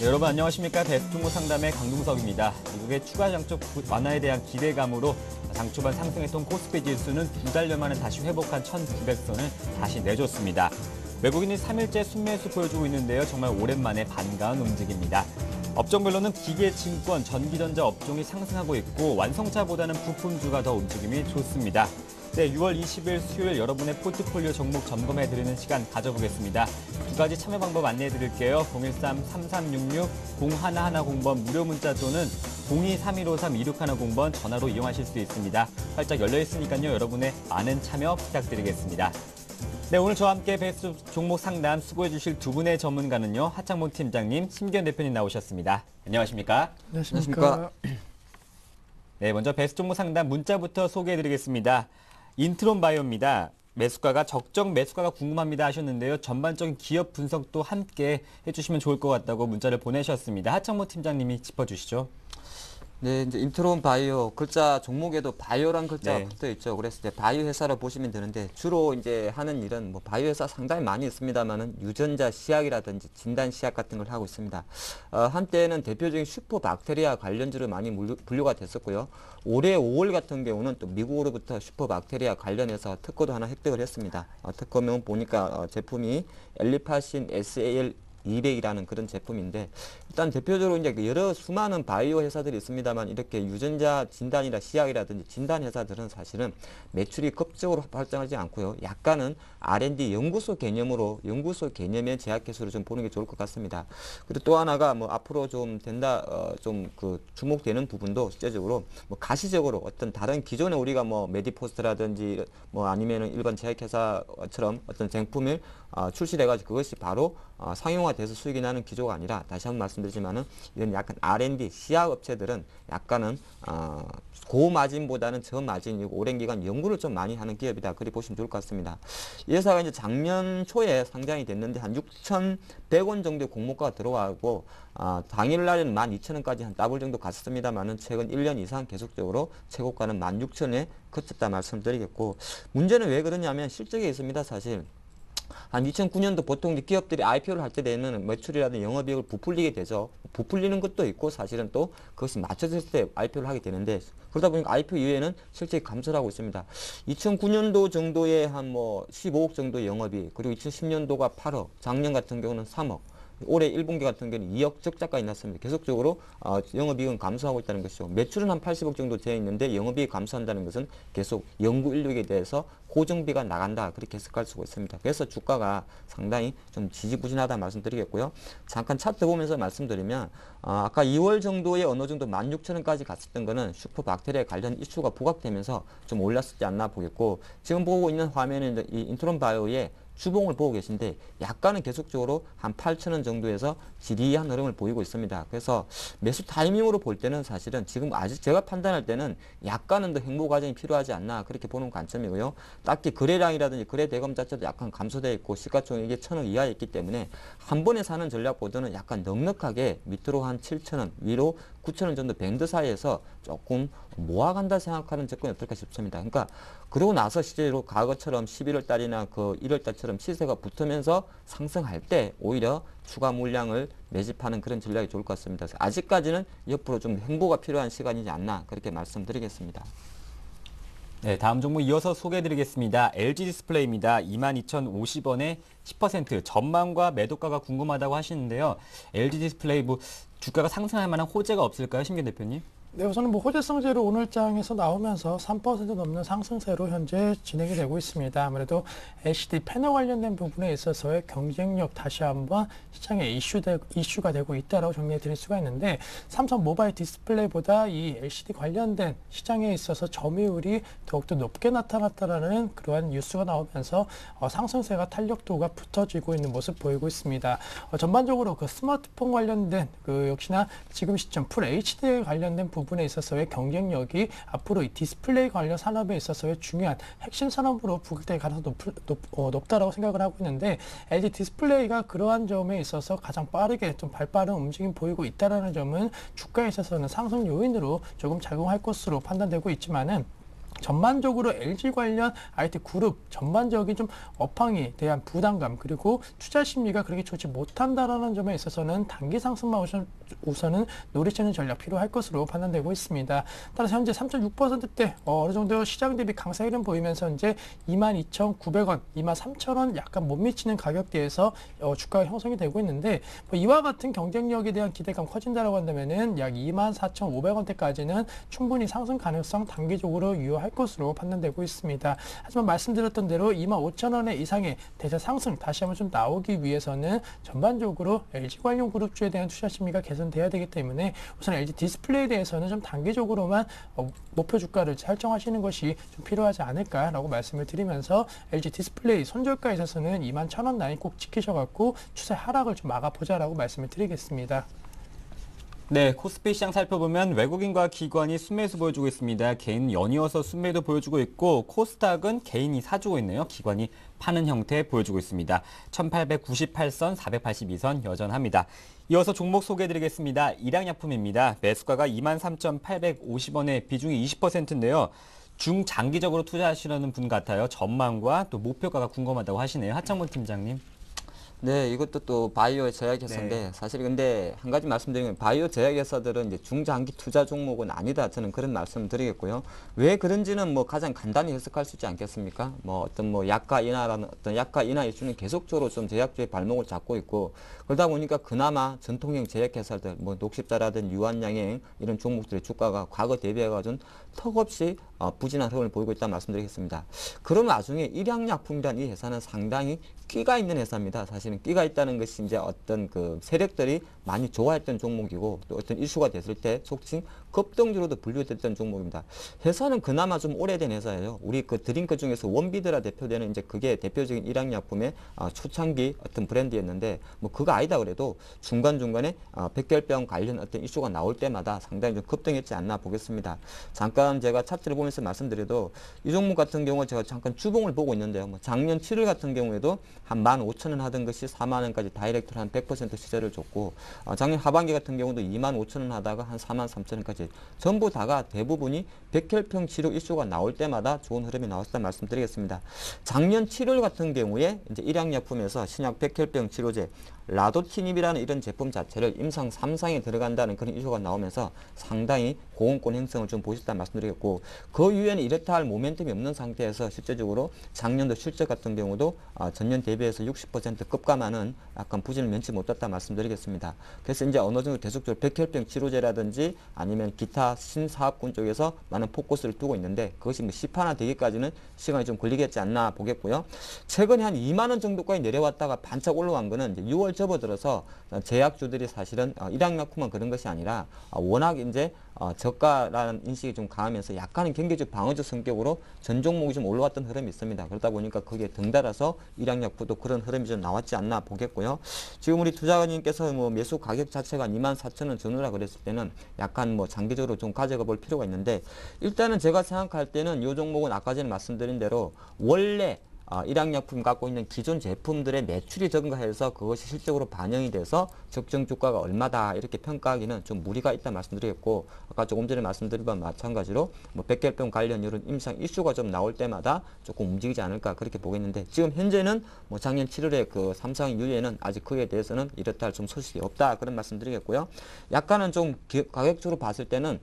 네, 여러분 안녕하십니까. 베스트종목 상담의 강동석입니다. 미국의 추가 장쪽 완화에 대한 기대감으로 장 초반 상승했던 코스피 지수는 2달여 만에 다시 회복한 1,900선을 다시 내줬습니다. 외국인이 3일째 순매수 보여주고 있는데요. 정말 오랜만에 반가운 움직임입니다. 업종별로는 기계, 증권, 전기전자 업종이 상승하고 있고 완성차보다는 부품주가 더 움직임이 좋습니다. 네, 6월 20일 수요일 여러분의 포트폴리오 종목 점검해드리는 시간 가져보겠습니다. 두 가지 참여 방법 안내해드릴게요. 013-3366-0110번 무료 문자 또는 02-3153-2610번 전화로 이용하실 수 있습니다. 활짝 열려있으니까요. 여러분의 많은 참여 부탁드리겠습니다. 네, 오늘 저와 함께 베스트 종목 상담 수고해 주실 두 분의 전문가는요. 하창모 팀장님, 심기현 대표님 나오셨습니다. 안녕하십니까? 안녕하십니까? 네, 먼저 베스트 종목 상담 문자부터 소개해 드리겠습니다. 인트론 바이오입니다. 매수가가 적정 매수가가 궁금합니다 하셨는데요. 전반적인 기업 분석도 함께 해주시면 좋을 것 같다고 문자를 보내셨습니다. 하창모 팀장님이 짚어주시죠. 네, 이제 인트론 바이오 글자 종목에도 바이오란 글자가 네. 붙어 있죠. 그래서 이제 바이오 회사를 보시면 되는데 주로 이제 하는 일은 뭐 바이오 회사 상당히 많이 있습니다만은 유전자 시약이라든지 진단 시약 같은 걸 하고 있습니다. 한때는 대표적인 슈퍼박테리아 관련주로 많이 분류가 됐었고요. 올해 5월 같은 경우는 또 미국으로부터 슈퍼박테리아 관련해서 특허도 하나 획득을 했습니다. 특허명 보니까 제품이 엘리파신 SAL 200이라는 그런 제품인데 일단 대표적으로 이제 여러 수많은 바이오 회사들이 있습니다만 이렇게 유전자 진단이나 시약이라든지 진단 회사들은 사실은 매출이 급적으로 발전하지 않고요. 약간은 R&D 연구소 개념으로 연구소 개념의 제약회사로 좀 보는 게 좋을 것 같습니다. 그리고 또 하나가 뭐 앞으로 좀 된다 좀 그 주목되는 부분도 실제적으로 뭐 가시적으로 어떤 다른 기존에 우리가 뭐 메디포스트라든지 뭐 아니면은 일반 제약회사처럼 어떤 제품을 출시돼가지고 그것이 바로 상용화돼서 수익이 나는 기조가 아니라 다시 한번 말씀드리지만은 이런 약간 R&D 시약 업체들은 약간은 고마진보다는 저마진이고 오랜 기간 연구를 좀 많이 하는 기업이다. 그렇게 보시면 좋을 것 같습니다. 이 회사가 이제 작년 초에 상장이 됐는데 한 6,100원 정도의 공모가가 들어와고 당일날에는 12,000원까지 한 더블 정도 갔습니다만은 최근 1년 이상 계속적으로 최고가는 16,000원에 그쳤다 말씀드리겠고 문제는 왜 그러냐면 실적이 있습니다. 사실. 한 2009년도 보통 기업들이 IPO를 할 때 되는 매출이라든지 영업이익을 부풀리게 되죠. 부풀리는 것도 있고 사실은 또 그것이 맞춰졌을 때 IPO를 하게 되는데 그러다 보니까 IPO 이후에는 실적이 감소를 하고 있습니다. 2009년도 정도에 한 뭐 15억 정도 영업이익 그리고 2010년도가 8억 작년 같은 경우는 3억 올해 1분기 같은 경우는 2억 적자까지 났습니다. 계속적으로 영업이익은 감소하고 있다는 것이죠. 매출은 한 80억 정도 되어 있는데 영업이익이 감소한다는 것은 계속 연구 인력에 대해서 고정비가 나간다. 그렇게 해석할 수가 있습니다. 그래서 주가가 상당히 좀 지지부진하다 말씀드리겠고요. 잠깐 차트 보면서 말씀드리면 아까 2월 정도에 어느 정도 16,000원까지 갔었던 거는 슈퍼박테리아 관련 이슈가 부각되면서 좀 올랐었지 않나 보겠고 지금 보고 있는 화면은 이 인트론 바이오의 주봉을 보고 계신데 약간은 계속적으로 한 8,000원 정도에서 지리한 흐름을 보이고 있습니다. 그래서 매수 타이밍으로 볼 때는 사실은 지금 아직 제가 판단할 때는 약간은 더 행보 과정이 필요하지 않나 그렇게 보는 관점이고요. 딱히 거래량이라든지 거래 대금 자체도 약간 감소되어 있고 시가총액이 1,000억 이하에 있기 때문에 한 번에 사는 전략보다는 약간 넉넉하게 밑으로 한 7,000원 위로 9,000원 정도 밴드 사이에서 조금 모아간다 생각하는 접근이 어떨까 싶습니다. 그러니까 그러고 나서 실제로 과거처럼 11월 달이나 그 1월 달처럼 시세가 붙으면서 상승할 때 오히려 추가 물량을 매집하는 그런 전략이 좋을 것 같습니다. 그래서 아직까지는 옆으로 좀 행보가 필요한 시간이지 않나 그렇게 말씀드리겠습니다. 네, 다음 종목 이어서 소개해드리겠습니다. LG 디스플레이입니다. 22,050원에 10% 전망과 매도가가 궁금하다고 하시는데요. LG 디스플레이 뭐 주가가 상승할 만한 호재가 없을까요, 심기현 대표님? 네, 우선은 뭐 호재성제로 오늘 장에서 나오면서 3% 넘는 상승세로 현재 진행이 되고 있습니다. 아무래도 LCD 패널 관련된 부분에 있어서의 경쟁력 다시 한번 시장에 이슈가 되고 있다라고 정리해 드릴 수가 있는데 삼성 모바일 디스플레이보다 이 LCD 관련된 시장에 있어서 점유율이 더욱더 높게 나타났다라는 그러한 뉴스가 나오면서 상승세가 탄력도가 붙어지고 있는 모습 보이고 있습니다. 전반적으로 그 스마트폰 관련된 그 역시나 지금 시점 풀 HD 관련된 부분에 있어서의 경쟁력이 앞으로 이 디스플레이 관련 산업에 있어서의 중요한 핵심 산업으로 부각될 가능성이 높다라고 생각을 하고 있는데 LG 디스플레이가 그러한 점에 있어서 가장 빠르게 좀 발빠른 움직임 보이고 있다라는 점은 주가에 있어서는 상승 요인으로 조금 작용할 것으로 판단되고 있지만은 전반적으로 LG 관련 IT 그룹 전반적인 좀 업황에 대한 부담감 그리고 투자 심리가 그렇게 좋지 못한다라는 점에 있어서는 단기 상승만 우선은 노리시는 전략 필요할 것으로 판단되고 있습니다. 따라서 현재 3.6%대 어느 정도 시장 대비 강세 흐름 보이면서 이제 22,900원, 23,000원 약간 못 미치는 가격대에서 주가가 형성이 되고 있는데 뭐 이와 같은 경쟁력에 대한 기대감 커진다라고 한다면은 약 24,500원대까지는 충분히 상승 가능성 단기적으로 유효할 것으로 판단되고 있습니다. 하지만 말씀드렸던 대로 25,000원의 이상의 대세 상승 다시 한번 좀 나오기 위해서는 전반적으로 LG 관련 그룹주에 대한 투자 심리가 개선돼야 되기 때문에 우선 LG 디스플레이에 대해서는 좀 단기적으로만 목표 주가를 설정하시는 것이 좀 필요하지 않을까라고 말씀을 드리면서 LG 디스플레이 손절가에 있어서는 21,000원 라인 꼭 지키셔갖고 추세 하락을 좀 막아보자라고 말씀을 드리겠습니다. 네, 코스피 시장 살펴보면 외국인과 기관이 순매수 보여주고 있습니다. 개인 연이어서 순매도 보여주고 있고 코스닥은 개인이 사주고 있네요. 기관이 파는 형태 보여주고 있습니다. 1898선, 482선 여전합니다. 이어서 종목 소개해드리겠습니다. 일양약품입니다. 매수가가 23,850원에 비중이 20%인데요. 중장기적으로 투자하시려는 분 같아요. 전망과 또 목표가가 궁금하다고 하시네요. 하창문 팀장님. 네, 이것도 또 바이오 제약회사인데 네. 사실 근데 한 가지 말씀드리면 바이오 제약회사들은 이제 중장기 투자 종목은 아니다. 저는 그런 말씀을 드리겠고요. 왜 그런지는 뭐 가장 간단히 해석할 수 있지 않겠습니까? 뭐 어떤 뭐 약가 인하라는 어떤 약가 인하 이슈는 계속적으로 좀 제약주의 발목을 잡고 있고 그러다 보니까 그나마 전통형 제약회사들 뭐 녹십자라든 유한양행 이런 종목들의 주가가 과거 대비해가지고 턱없이 부진한 흐름을 보이고 있다는 말씀드리겠습니다. 그런 와중에 일양약품이라는 이 회사는 상당히 끼가 있는 회사입니다. 사실은 끼가 있다는 것이 이제 어떤 그 세력들이 많이 좋아했던 종목이고 또 어떤 이슈가 됐을 때 속칭 급등주로도 분류됐던 종목입니다. 회사는 그나마 좀 오래된 회사예요. 우리 그 드링크 중에서 원비드라 대표되는 이제 그게 대표적인 일양약품의 초창기 어떤 브랜드였는데 뭐 그거 아니다 그래도 중간중간에 백혈병 관련 어떤 이슈가 나올 때마다 상당히 좀 급등했지 않나 보겠습니다. 잠깐 제가 차트를 보면서 말씀드려도 이 종목 같은 경우 제가 잠깐 주봉을 보고 있는데요. 뭐 작년 7월 같은 경우에도 한 15,000원 하던 것이 40,000원까지 다이렉트로 한 100% 시세를 줬고 작년 하반기 같은 경우도 25,000원 하다가 한 43,000원까지 전부 다가 대부분이 백혈병 치료 이슈가 나올 때마다 좋은 흐름이 나왔다는 말씀드리겠습니다. 작년 7월 같은 경우에 이제 일양약품에서 신약 백혈병 치료제 라도티닙이라는 이런 제품 자체를 임상 3상에 들어간다는 그런 이슈가 나오면서 상당히 고공권 행성을 좀 보셨다는 말씀드리겠고 그 이후에는 이렇다 할 모멘텀이 없는 상태에서 실제적으로 작년도 실적 같은 경우도 전년 대비해서 60% 급감하는 약간 부진을 면치 못했다 말씀드리겠습니다. 그래서 이제 어느 정도 계속적으로 백혈병 치료제라든지 아니면 기타 신사업군 쪽에서 많은 포커스를 두고 있는데 그것이 뭐 시판화 되기까지는 시간이 좀 걸리겠지 않나 보겠고요. 최근에 한 2만 원 정도까지 내려왔다가 반짝 올라간 거는 이제 6월 접어들어서 제약주들이 사실은 일양약품만 그런 것이 아니라 워낙 이제 저가라는 인식이 좀 강하면서 약간은 경제적 방어적 성격으로 전 종목이 좀 올라왔던 흐름이 있습니다. 그러다 보니까 거기에 등달아서 일양약품도 그런 흐름이 좀 나왔지 않나 보겠고요. 지금 우리 투자가님께서 뭐 매수 가격 자체가 24,000원 전후라 그랬을 때는 약간 뭐 장기적으로 좀 가져가 볼 필요가 있는데 일단은 제가 생각할 때는 이 종목은 아까 전에 말씀드린 대로 원래 일양약품 갖고 있는 기존 제품들의 매출이 증가해서 그것이 실적으로 반영이 돼서 적정 주가가 얼마다 이렇게 평가하기는 좀 무리가 있다 말씀드리겠고 아까 조금 전에 말씀드린 바와 마찬가지로 뭐 백혈병 관련 이런 임상 이슈가 좀 나올 때마다 조금 움직이지 않을까 그렇게 보겠는데 지금 현재는 뭐 작년 7월에 그 삼성 이후에는 아직 그에 대해서는 이렇다 할 좀 소식이 없다 그런 말씀드리겠고요. 약간은 좀 가격적으로 봤을 때는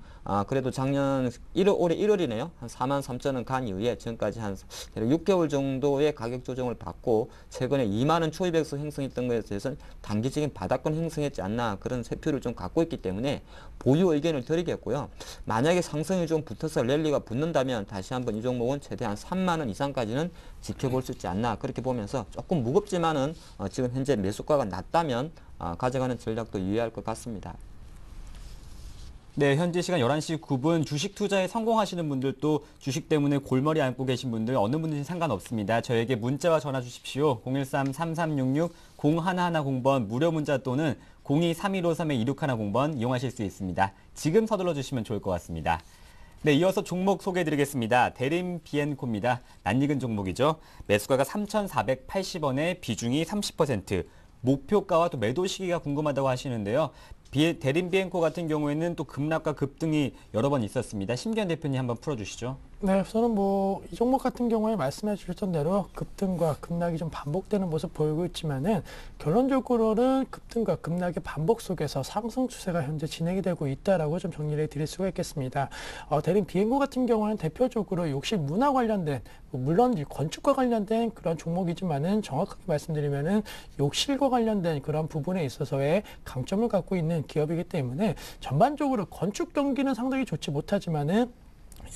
그래도 작년 올해 1월이네요. 한 43,000원 간 이후에 지금까지 한 6개월 정도의 가격 조정을 받고 최근에 2만 원 초입에서 형성했던 것에 대해서는 단기적인 바닥권 형성했지 않나 그런 세표를 좀 갖고 있기 때문에 보유 의견을 드리겠고요. 만약에 상승이 좀 붙어서 랠리가 붙는다면 다시 한번 이 종목은 최대한 3만 원 이상까지는 지켜볼 수 있지 않나 그렇게 보면서 조금 무겁지만은 지금 현재 매수가가 낮다면 가져가는 전략도 유의할 것 같습니다. 네, 현재 시간 11시 9분 주식 투자에 성공하시는 분들도 주식 때문에 골머리 앓고 계신 분들 어느 분이든 상관없습니다. 저에게 문자와 전화 주십시오. 013-3366-0110번 무료 문자 또는 02-3153-2610번 이용하실 수 있습니다. 지금 서둘러 주시면 좋을 것 같습니다. 네, 이어서 종목 소개해드리겠습니다. 대림 비엔코입니다. 낯익은 종목이죠. 매수가가 3,480원에 비중이 30%, 목표가와 또 매도 시기가 궁금하다고 하시는데요. 대림 비엔코 같은 경우에는 또 급락과 급등이 여러 번 있었습니다. 심기현 대표님 한번 풀어주시죠. 네, 우선은 뭐 이 종목 같은 경우에 말씀해 주셨던 대로 급등과 급락이 좀 반복되는 모습 보이고 있지만은 결론적으로는 급등과 급락의 반복 속에서 상승 추세가 현재 진행이 되고 있다라고 좀 정리를 드릴 수가 있겠습니다. 대림 비엔코 같은 경우는 대표적으로 욕실 문화 관련된 물론 이 건축과 관련된 그런 종목이지만은 정확하게 말씀드리면은 욕실과 관련된 그런 부분에 있어서의 강점을 갖고 있는 기업이기 때문에 전반적으로 건축 경기는 상당히 좋지 못하지만은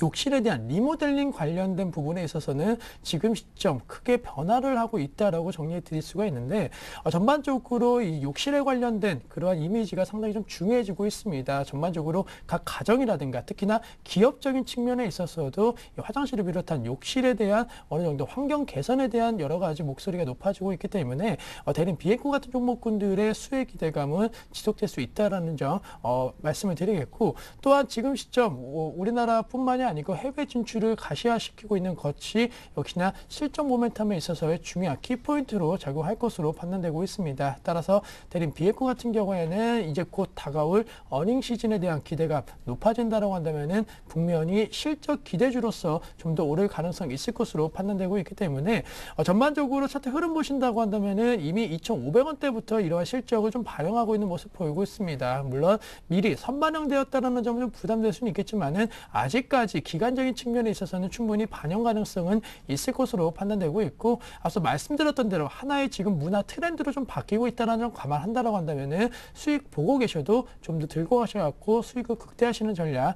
욕실에 대한 리모델링 관련된 부분에 있어서는 지금 시점 크게 변화를 하고 있다라고 정리해 드릴 수가 있는데 전반적으로 이 욕실에 관련된 그러한 이미지가 상당히 좀 중요해지고 있습니다. 전반적으로 각 가정이라든가 특히나 기업적인 측면에 있어서도 이 화장실을 비롯한 욕실에 대한 어느 정도 환경 개선에 대한 여러 가지 목소리가 높아지고 있기 때문에 대림 비엔코 같은 종목군들의 수혜 기대감은 지속될 수 있다라는 점 말씀을 드리겠고 또한 지금 시점 우리나라뿐만이 아니고 해외 진출을 가시화시키고 있는 것이 역시나 실적 모멘텀에 있어서의 중요한 키포인트로 작용할 것으로 판단되고 있습니다. 따라서 대림 비엔코 같은 경우에는 이제 곧 다가올 어닝 시즌에 대한 기대가 높아진다고 한다면은 분명히 실적 기대주로서 좀 더 오를 가능성이 있을 것으로 판단되고 있기 때문에 전반적으로 차트 흐름 보신다고 한다면은 이미 2,500원대부터 이러한 실적을 좀 반영하고 있는 모습 보이고 있습니다. 물론 미리 선반영되었다는 점은 좀 부담될 수는 있겠지만은 아직까지 기간적인 측면에 있어서는 충분히 반영 가능성은 있을 것으로 판단되고 있고 앞서 말씀드렸던 대로 하나의 지금 문화 트렌드로 좀 바뀌고 있다는 점 감안한다라고 한다면은 수익 보고 계셔도 좀 더 들고 가셔갖고 수익을 극대화하시는 전략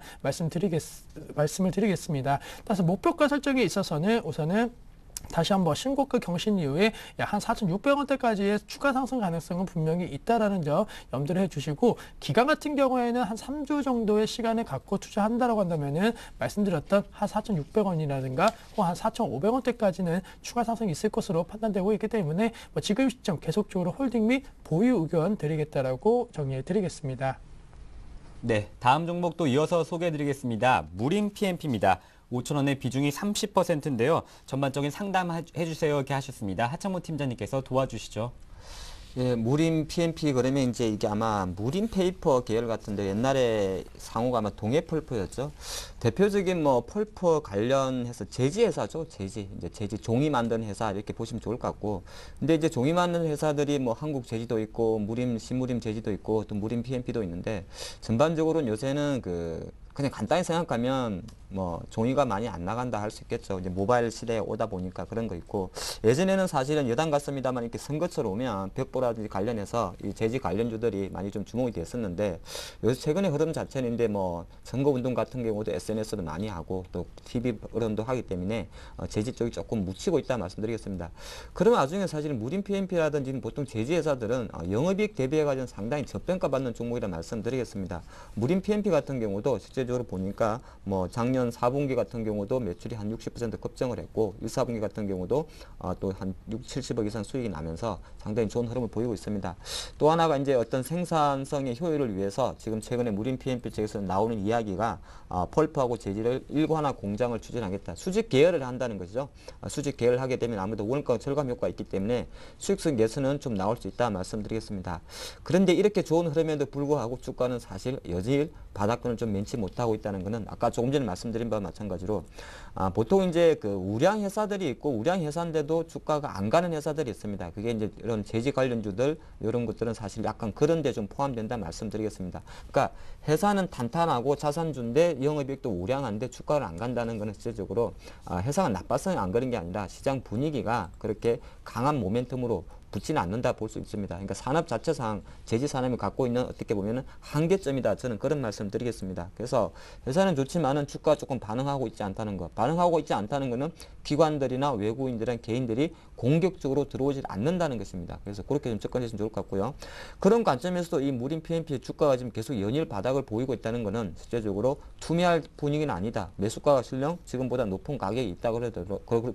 말씀을 드리겠습니다. 따라서 목표가 설정에 있어서는 우선은 다시 한번 신고가 경신 이후에 약 한 4,600원대까지의 추가 상승 가능성은 분명히 있다라는 점 염두를 해주시고 기간 같은 경우에는 한 3주 정도의 시간을 갖고 투자한다라고 한다면은 말씀드렸던 한 4,600원이라든가 혹은 한 4,500원대까지는 추가 상승이 있을 것으로 판단되고 있기 때문에 지금 시점 계속적으로 홀딩 및 보유 의견 드리겠다라고 정리해 드리겠습니다. 네, 다음 종목도 이어서 소개해드리겠습니다. 무림 PMP입니다. 5,000원의 비중이 30%인데요. 전반적인 상담해 주세요 이렇게 하셨습니다. 하창모 팀장님께서 도와주시죠. 예, 무림 PMP 그러면 이제 이게 아마 무림 페이퍼 계열 같은데 옛날에 상호가 아마 동해펄프였죠. 대표적인 뭐 펄프 관련해서 제지 회사죠. 제지 종이 만드는 회사 이렇게 보시면 좋을 것 같고. 근데 이제 종이 만드는 회사들이 뭐 한국 제지도 있고 무림 신무림 제지도 있고 또 무림 PMP도 있는데 전반적으로는 요새는 그냥 간단히 생각하면 뭐 종이가 많이 안 나간다 할 수 있겠죠. 이제 모바일 시대에 오다 보니까 그런 거 있고 예전에는 사실은 여당 같습니다만 이렇게 선거철 오면 벽보라든지 관련해서 이 제지 관련주들이 많이 좀 주목이 됐었는데 요새 최근의 흐름 자체는 이제 뭐 선거운동 같은 경우도 SNS도 많이 하고 또 TV 언론도 하기 때문에 제지 쪽이 조금 묻히고 있다 말씀드리겠습니다. 그런 와중에 사실 무림 PMP라든지 보통 제지 회사들은 영업이익 대비해 가지고 상당히 저평가 받는 종목이라 말씀드리겠습니다. 무림 PMP 같은 경우도 실제적으로 보니까 뭐 작년 4분기 같은 경우도 매출이 한 60% 급증을 했고 1, 4분기 같은 경우도 또 한 6, 70억 이상 수익이 나면서 상당히 좋은 흐름을 보이고 있습니다. 또 하나가 이제 어떤 생산성의 효율을 위해서 지금 최근에 무림 PMP 측에서 나오는 이야기가 펄프하고 재질을 일관화 공장을 추진하겠다. 수직 계열을 한다는 것이죠. 수직 계열을 하게 되면 아무래도 원가 절감 효과가 있기 때문에 수익성 개선은 좀 나올 수 있다 말씀드리겠습니다. 그런데 이렇게 좋은 흐름에도 불구하고 주가는 사실 여질 바닥권을 좀 면치 못하고 있다는 것은 아까 조금 전에 말씀드린 바와 마찬가지로 보통 이제 그 우량 회사들이 있고 우량 회사인데도 주가가 안 가는 회사들이 있습니다. 그게 이제 이런 제지 관련주들 이런 것들은 사실 약간 그런 데 좀 포함된다 말씀드리겠습니다. 그러니까 회사는 탄탄하고 자산주인데 영업이익도 우량한데 주가를 안 간다는 것은 실질적으로 회사가 나빠서 안 그런 게 아니라 시장 분위기가 그렇게 강한 모멘텀으로 붙지는 않는다 볼 수 있습니다. 그러니까 산업 자체상 제지 산업이 갖고 있는 어떻게 보면은 한계점이다. 저는 그런 말씀 드리겠습니다. 그래서 회사는 좋지만은 주가 조금 반응하고 있지 않다는 것. 반응하고 있지 않다는 것은 기관들이나 외국인들이나 개인들이 공격적으로 들어오지 않는다는 것입니다. 그래서 그렇게 좀 접근하시면 좋을 것 같고요. 그런 관점에서도 이 무림 PMP의 주가가 지금 계속 연일 바닥을 보이고 있다는 것은 실제적으로 투매할 분위기는 아니다. 매수가가 실령 지금보다 높은 가격이 있다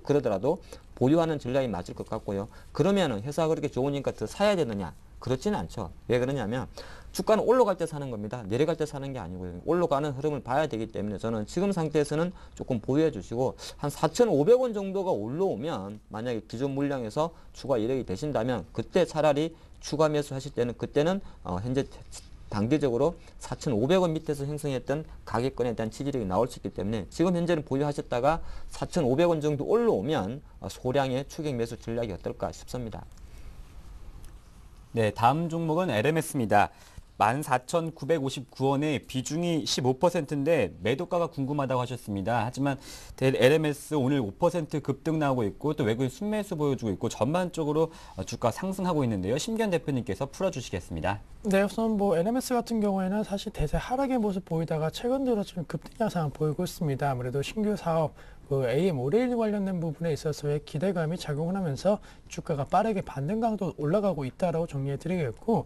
그러더라도 보유하는 전략이 맞을 것 같고요. 그러면은 회사가 그렇게 좋으니까 더 사야 되느냐? 그렇지는 않죠. 왜 그러냐면 주가는 올라갈 때 사는 겁니다. 내려갈 때 사는 게 아니고요. 올라가는 흐름을 봐야 되기 때문에 저는 지금 상태에서는 조금 보유해 주시고 한 4,500원 정도가 올라오면 만약에 기존 물량에서 추가 이력이 되신다면 그때 차라리 추가 매수 하실 때는 그때는 현재 단기적으로 4,500원 밑에서 형성했던 가격권에 대한 지지력이 나올 수 있기 때문에 지금 현재는 보유하셨다가 4,500원 정도 올라오면 소량의 추격 매수 전략이 어떨까 싶습니다. 네, 다음 종목은 LMS입니다. 14,959원에 비중이 15%인데 매도가가 궁금하다고 하셨습니다. 하지만 LMS 오늘 5% 급등 나오고 있고 또 외국인 순매수 보여주고 있고 전반적으로 주가 상승하고 있는데요. 심기현 대표님께서 풀어주시겠습니다. 네, 우선 뭐 LMS 같은 경우에는 사실 대세 하락의 모습 보이다가 최근 들어 좀 급등 양상 보이고 있습니다. 아무래도 신규 사업 AM 올레일 관련된 부분에 있어서의 기대감이 작용을 하면서 주가가 빠르게 반등 강도 올라가고 있다라고 정리해드리겠고,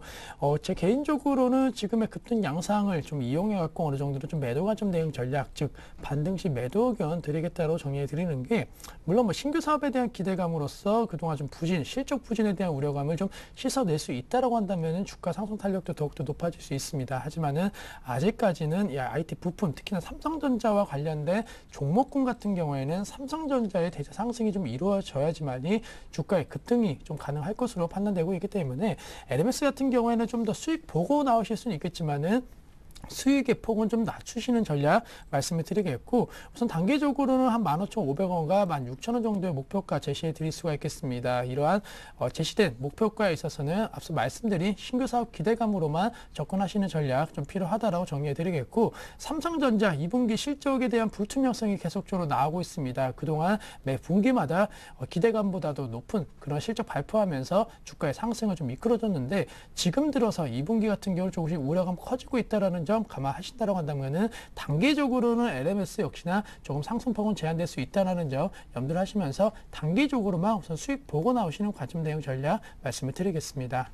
제 개인적으로는 지금의 급등 양상을 좀 이용해갖고 어느 정도로 좀 매도 관점 대응 전략, 즉 반등 시 매도 의견 드리겠다고 정리해드리는 게, 물론 뭐 신규 사업에 대한 기대감으로서 그동안 좀 실적 부진에 대한 우려감을 좀 씻어낼 수 있다라고 한다면은 주가 상승 탄력도 더욱더 높아질 수 있습니다. 하지만은 아직까지는 이 IT 부품, 특히나 삼성전자와 관련된 종목군 같은 경우에는 삼성전자의 대세 상승이 좀 이루어져야지만이 주가의 급등이 좀 가능할 것으로 판단되고 있기 때문에 LMS 같은 경우에는 좀 더 수익 보고 나오실 수는 있겠지만은 수익의 폭은 좀 낮추시는 전략 말씀을 드리겠고, 우선 단기적으로는 한 15,500원과 16,000원 정도의 목표가 제시해 드릴 수가 있겠습니다. 이러한 제시된 목표가에 있어서는 앞서 말씀드린 신규 사업 기대감으로만 접근하시는 전략 좀 필요하다라고 정리해 드리겠고, 삼성전자 2분기 실적에 대한 불투명성이 계속적으로 나오고 있습니다. 그동안 매 분기마다 기대감보다도 높은 그런 실적 발표하면서 주가의 상승을 좀 이끌어줬는데, 지금 들어서 2분기 같은 경우 조금씩 우려감 커지고 있다라는 점 감안하신다고 한다면은 단기적으로는 LMS 역시나 조금 상승폭은 제한될 수 있다는 점 염두를 하시면서 단기적으로만 우선 수익 보고 나오시는 관점 대응 전략 말씀을 드리겠습니다.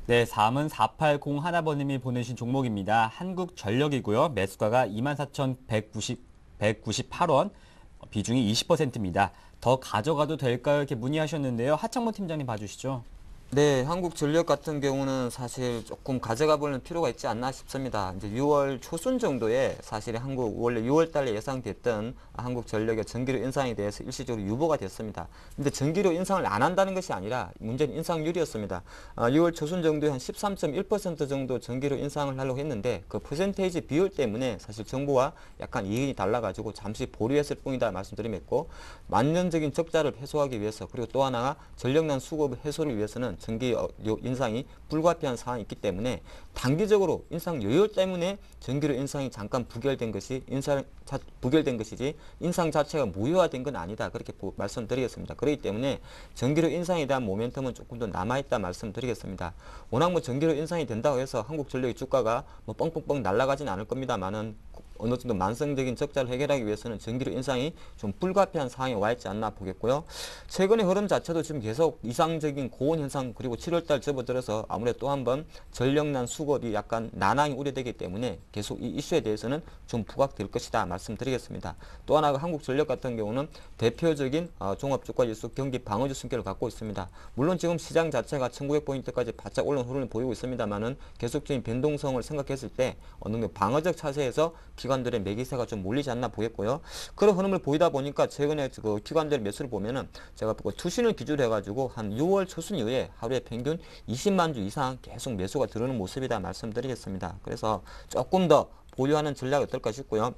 네, 3은 4801번님이 보내신 종목입니다. 한국전력이고요. 매수가가 24,198원, 비중이 20%입니다. 더 가져가도 될까요? 이렇게 문의하셨는데요. 하창모 팀장님 봐주시죠. 네, 한국전력 같은 경우는 사실 조금 가져가 보는 필요가 있지 않나 싶습니다. 이제 6월 초순 정도에 사실 원래 6월 달에 예상됐던 한국전력의 전기료 인상에 대해서 일시적으로 유보가 됐습니다. 근데 전기료 인상을 안 한다는 것이 아니라 문제는 인상률이었습니다. 6월 초순 정도에 한 13.1% 정도 전기료 인상을 하려고 했는데 그 퍼센테이지 비율 때문에 사실 정부와 약간 이익이 달라가지고 잠시 보류했을 뿐이다 말씀드리겠고, 만년적인 적자를 해소하기 위해서, 그리고 또 하나가 전력난 수급 해소를 위해서는 전기 인상이 불가피한 상황이 있기 때문에 단기적으로 인상 요율 때문에 전기료 인상이 잠깐 부결된 것이지 인상 자체가 무효화된 건 아니다, 그렇게 말씀드리겠습니다. 그렇기 때문에 전기료 인상에 대한 모멘텀은 조금 더 남아있다 말씀드리겠습니다. 워낙 뭐 전기료 인상이 된다고 해서 한국전력의 주가가 뭐 뻥뻥뻥 날아가진 않을 겁니다만은 어느 정도 만성적인 적자를 해결하기 위해서는 전기료 인상이 좀 불가피한 상황에 와 있지 않나 보겠고요. 최근의 흐름 자체도 지금 계속 이상적인 고온 현상, 그리고 7월달 접어들어서 아무래도 또 한번 전력난 수급이 약간 난항이 우려되기 때문에 계속 이 이슈에 대해서는 좀 부각될 것이다 말씀드리겠습니다. 또 하나가 한국전력 같은 경우는 대표적인 종합주가지수 경기 방어주 승계를 갖고 있습니다. 물론 지금 시장 자체가 1900포인트까지 바짝 올라온 흐름을 보이고 있습니다만은 계속적인 변동성을 생각했을 때 어느 정도 방어적 차세에서 기관들의 매기세가 좀 몰리지 않나 보겠고요. 그런 흐름을 보이다 보니까 최근에 그 기관들의 매수를 보면은 제가 투신을 기준으로 해가지고 한 6월 초순 이후에 하루에 평균 20만 주 이상 계속 매수가 들어오는 모습이다 말씀드리겠습니다. 그래서 조금 더 보유하는 전략이 어떨까 싶고요.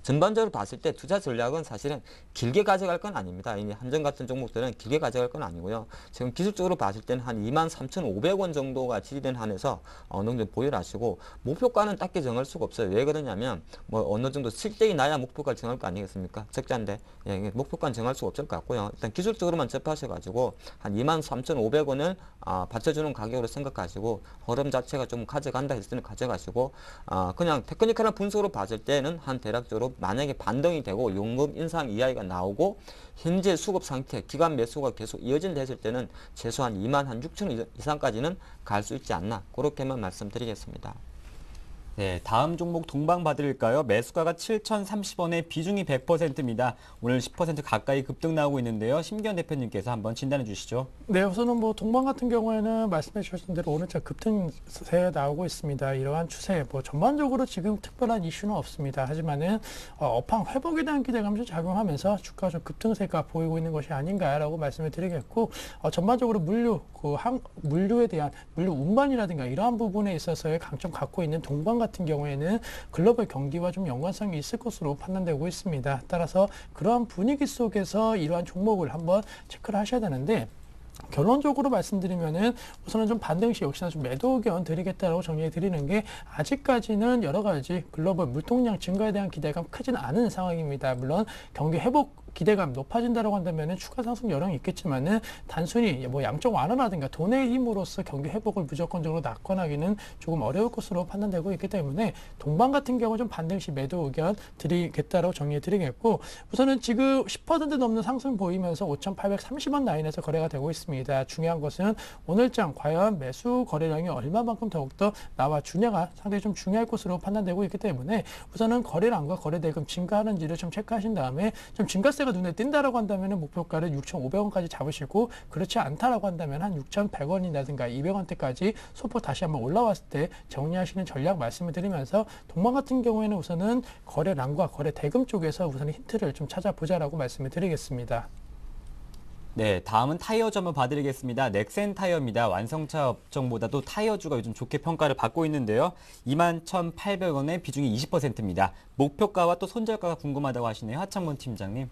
전반적으로 봤을 때 투자 전략은 사실은 길게 가져갈 건 아닙니다. 이미 한전 같은 종목들은 길게 가져갈 건 아니고요. 지금 기술적으로 봤을 때는 한 23,500원 정도가 지지된 한에서 어느 정도 보유를 하시고, 목표가는 딱히 정할 수가 없어요. 왜 그러냐면 뭐 어느 정도 실적이 나야 목표가를 정할 거 아니겠습니까? 적자인데 목표가는 정할 수가 없을 것 같고요. 일단 기술적으로만 접하셔가지고 한 23,500원을 받쳐주는 가격으로 생각하시고, 흐름 자체가 좀 가져간다 했을 때는 가져가시고, 그냥 테크니컬한 분석으로 봤을 때는 한 대략적으로 만약에 반등이 되고 용금 인상 이야기가 나오고 현재 수급 상태, 기관 매수가 계속 이어진다 했을 때는 최소한 26,000원 이상까지는 갈 수 있지 않나, 그렇게만 말씀드리겠습니다. 네, 다음 종목 동방 봐드릴까요? 매수가가 7,030원에 비중이 100%입니다. 오늘 10% 가까이 급등 나오고 있는데요. 심기현 대표님께서 한번 진단해 주시죠. 네, 우선은 뭐 동방 같은 경우에는 말씀해 주셨던 대로 오늘자 급등세 나오고 있습니다. 이러한 추세, 뭐 전반적으로 지금 특별한 이슈는 없습니다. 하지만은 업황 회복에 대한 기대감이 좀 작용하면서 주가 좀 급등세가 보이고 있는 것이 아닌가라고 말씀을 드리겠고, 전반적으로 물류에 대한 물류 운반이라든가 이러한 부분에 있어서의 강점 갖고 있는 동방 같은 경우에는 글로벌 경기와 좀 연관성이 있을 것으로 판단되고 있습니다. 따라서 그러한 분위기 속에서 이러한 종목을 한번 체크를 하셔야 되는데, 결론적으로 말씀드리면은 우선은 좀 반등 시 역시나 좀 매도 의견 드리겠다라고 정리해 드리는 게, 아직까지는 여러 가지 글로벌 물통량 증가에 대한 기대감 크진 않은 상황입니다. 물론 경기 회복 기대감 높아진다라고 한다면은 추가 상승 여력이 있겠지만은, 단순히 뭐 양적 완화라든가 돈의 힘으로써 경기 회복을 무조건적으로 낙관하기는 조금 어려울 것으로 판단되고 있기 때문에, 동방 같은 경우 좀 반등 시 매도 의견 드리겠다라고 정리해 드리겠고, 우선은 지금 10% 넘는 상승 보이면서 5,830원 라인에서 거래가 되고 있습니다. 중요한 것은 오늘장 과연 매수 거래량이 얼마만큼 더욱더 나와주냐가 상당히 좀 중요할 것으로 판단되고 있기 때문에, 우선은 거래량과 거래대금 증가하는지를 좀 체크하신 다음에, 좀 증가세가 눈에 띈다라고 한다면 목표가를 6,500원까지 잡으시고, 그렇지 않다라고 한다면 한 6,100원이라든가 200원대까지 소폭 다시 한번 올라왔을 때 정리하시는 전략 말씀을 드리면서, 동방 같은 경우에는 우선은 거래량과 거래대금 쪽에서 우선 힌트를 좀 찾아보자라고 말씀을 드리겠습니다. 네, 다음은 타이어주 한번 봐드리겠습니다. 넥센 타이어입니다. 완성차 업종보다도 타이어주가 요즘 좋게 평가를 받고 있는데요. 21,800원의 비중이 20%입니다. 목표가와 또 손절가가 궁금하다고 하시네요. 하창문 팀장님.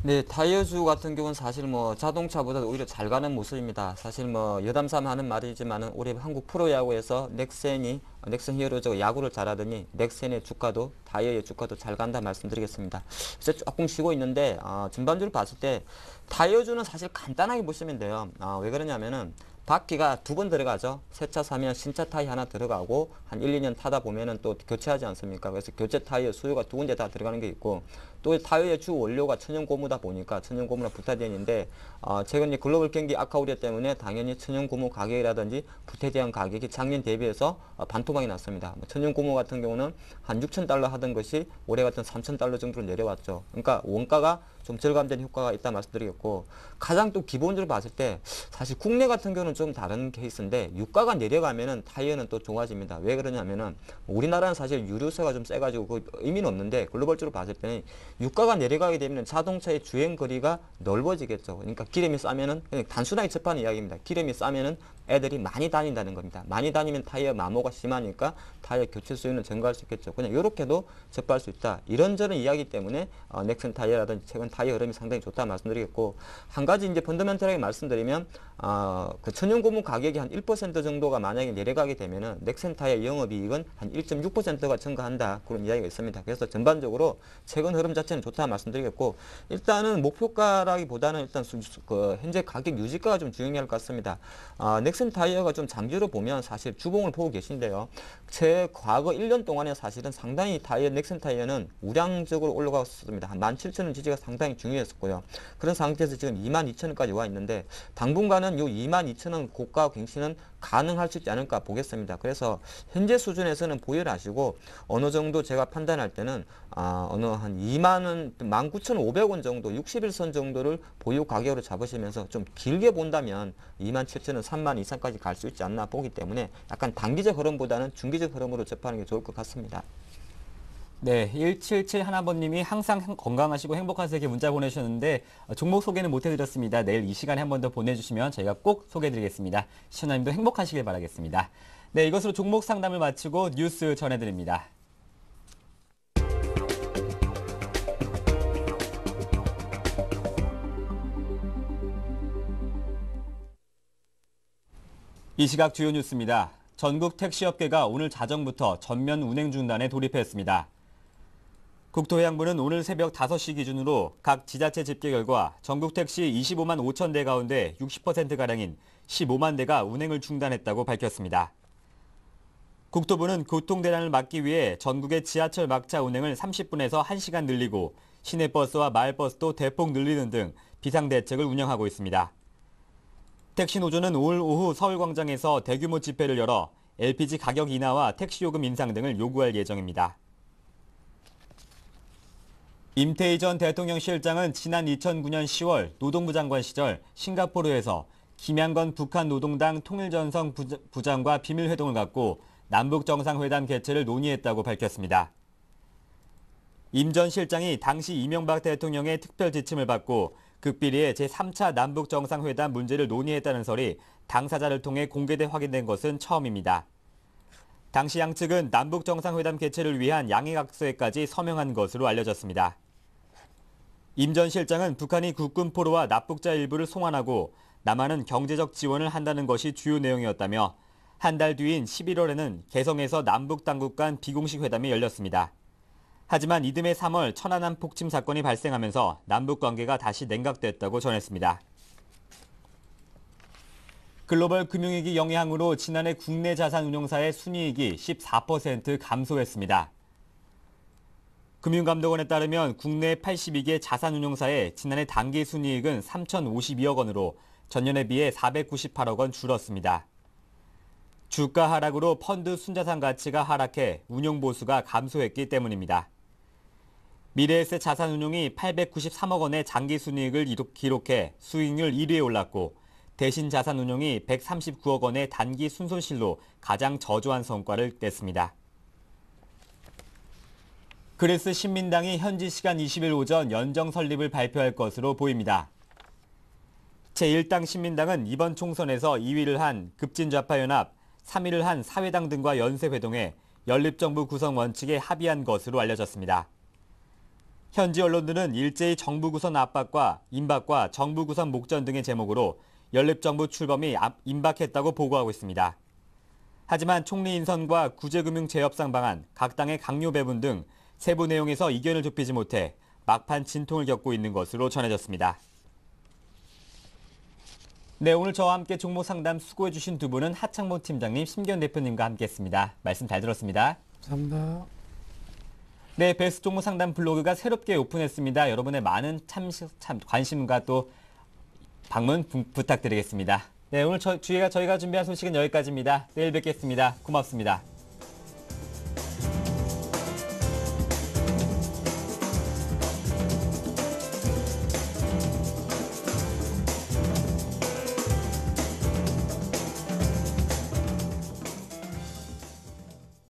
네, 타이어주 같은 경우는 사실 뭐 자동차보다 오히려 잘 가는 모습입니다. 사실 뭐 여담삼아 하는 말이지만은 올해 한국 프로야구에서 넥센 히어로즈가 야구를 잘하더니 넥센의 주가도 타이어의 주가도 잘 간다 말씀드리겠습니다. 그래서 조금 쉬고 있는데, 전반적으로 봤을 때 타이어주는 사실 간단하게 보시면 돼요. 왜 그러냐면은 바퀴가 2번 들어가죠. 새 차 사면 신차 타이어 하나 들어가고 한 1, 2년 타다 보면은 또 교체하지 않습니까? 그래서 교체 타이어 수요가 2군데 다 들어가는 게 있고, 또 타이어의 주 원료가 천연 고무다 보니까 천연 고무나 부타디엔인데, 최근 글로벌 경기 악화 우려 때문에 당연히 천연 고무 가격이라든지 부타디엔 가격이 작년 대비해서 반토막이 났습니다. 천연 고무 같은 경우는 한 6,000달러 하던 것이 올해 같은 3,000달러 정도로 내려왔죠. 그러니까 원가가 좀 절감된 효과가 있다 말씀드리겠고, 가장 또 기본적으로 봤을 때 사실 국내 같은 경우는 좀 다른 케이스인데, 유가가 내려가면은 타이어는 또 좋아집니다. 왜 그러냐면은 우리나라는 사실 유류세가 좀 세가지고 그 의미는 없는데, 글로벌적으로 봤을 때는 유가가 내려가게 되면 자동차의 주행 거리가 넓어지겠죠. 그러니까 기름이 싸면은, 그냥 단순하게 접하는 이야기입니다. 기름이 싸면은 애들이 많이 다닌다는 겁니다. 많이 다니면 타이어 마모가 심하니까 타이어 교체 수요는 증가할 수 있겠죠. 그냥 이렇게도 접할 수 있다. 이런저런 이야기 때문에 넥슨 타이어라든지 최근 타이어 흐름이 상당히 좋다 말씀드리겠고, 한 가지 이제 펀더멘털하게 말씀드리면, 그 천연 고무 가격이 한 1% 정도가 만약에 내려가게 되면은 넥센 타이어 영업이익은 한 1.6%가 증가한다, 그런 이야기가 있습니다. 그래서 전반적으로 최근 흐름 자체는 좋다 말씀드리겠고, 일단은 목표가라기보다는 일단 그 현재 가격 유지가가 좀 중요할 것 같습니다. 넥슨 타이어가 좀 장기로 보면 사실 주봉을 보고 계신데요. 제 과거 1년 동안에 사실은 상당히 넥슨 타이어는 우량적으로 올라갔습니다. 한 17,000원 지지가 상당히 중요했었고요. 그런 상태에서 지금 22,000원까지 와 있는데, 당분간은 요 22,000원 고가 갱신은 가능할 수 있지 않을까 보겠습니다. 그래서 현재 수준에서는 보유를 하시고, 어느 정도 제가 판단할 때는 어느 한 19,500원 정도, 60일선 정도를 보유 가격으로 잡으시면서 좀 길게 본다면 27,000원, 3만 이상까지 갈 수 있지 않나 보기 때문에, 약간 단기적 흐름보다는 중기적 흐름으로 접하는 게 좋을 것 같습니다. 네, 177 하나번님이 항상 건강하시고 행복하세요 이렇게 문자 보내주셨는데, 종목 소개는 못해드렸습니다. 내일 이 시간에 한 번 더 보내주시면 저희가 꼭 소개해드리겠습니다. 시청자님도 행복하시길 바라겠습니다. 네, 이것으로 종목 상담을 마치고 뉴스 전해드립니다. 이 시각 주요 뉴스입니다. 전국 택시업계가 오늘 자정부터 전면 운행 중단에 돌입했습니다. 국토해양부는 오늘 새벽 5시 기준으로 각 지자체 집계 결과 전국 택시 25만 5천 대 가운데 60%가량인 15만 대가 운행을 중단했다고 밝혔습니다. 국토부는 교통대란을 막기 위해 전국의 지하철 막차 운행을 30분에서 1시간 늘리고 시내버스와 마을버스도 대폭 늘리는 등 비상대책을 운영하고 있습니다. 택시노조는 오늘 오후 서울광장에서 대규모 집회를 열어 LPG 가격 인하와 택시요금 인상 등을 요구할 예정입니다. 임태희 전 대통령 실장은 지난 2009년 10월 노동부 장관 시절 싱가포르에서 김양건 북한 노동당 통일전선 부장과 비밀회동을 갖고 남북정상회담 개최를 논의했다고 밝혔습니다. 임 전 실장이 당시 이명박 대통령의 특별 지침을 받고 극비리에 제3차 남북정상회담 문제를 논의했다는 설이 당사자를 통해 공개돼 확인된 것은 처음입니다. 당시 양측은 남북정상회담 개최를 위한 양해각서에까지 서명한 것으로 알려졌습니다. 임 전 실장은 북한이 국군포로와 납북자 일부를 송환하고 남한은 경제적 지원을 한다는 것이 주요 내용이었다며 한 달 뒤인 11월에는 개성에서 남북 당국 간 비공식 회담이 열렸습니다. 하지만 이듬해 3월 천안함 폭침 사건이 발생하면서 남북 관계가 다시 냉각됐다고 전했습니다. 글로벌 금융위기 영향으로 지난해 국내 자산운용사의 순이익이 14% 감소했습니다. 금융감독원에 따르면 국내 82개 자산운용사의 지난해 당기 순이익은 3,052억 원으로 전년에 비해 498억 원 줄었습니다. 주가 하락으로 펀드 순자산 가치가 하락해 운용보수가 감소했기 때문입니다. 미래에셋 자산운용이 893억 원의 장기 순이익을 기록해 수익률 1위에 올랐고 대신 자산운용이 139억 원의 단기 순손실로 가장 저조한 성과를 냈습니다. 그리스 신민당이 현지 시간 20일 오전 연정 설립을 발표할 것으로 보입니다. 제1당 신민당은 이번 총선에서 2위를 한 급진좌파연합, 3위를 한 사회당 등과 연쇄회동해 연립정부 구성 원칙에 합의한 것으로 알려졌습니다. 현지 언론들은 일제히 정부 구성 압박과 임박과 정부 구성 목전 등의 제목으로 연립정부 출범이 임박했다고 보고하고 있습니다. 하지만 총리 인선과 구제금융 재협상 방안, 각 당의 강요 배분 등 세부 내용에서 이견을 좁히지 못해 막판 진통을 겪고 있는 것으로 전해졌습니다. 네, 오늘 저와 함께 종목 상담 수고해주신 두 분은 하창모 팀장님, 심기현 대표님과 함께했습니다. 말씀 잘 들었습니다. 감사합니다. 네, 베스트 종목 상담 블로그가 새롭게 오픈했습니다. 여러분의 많은 관심과 또 방문 부탁드리겠습니다. 네, 오늘 저희가 준비한 소식은 여기까지입니다. 내일 뵙겠습니다. 고맙습니다.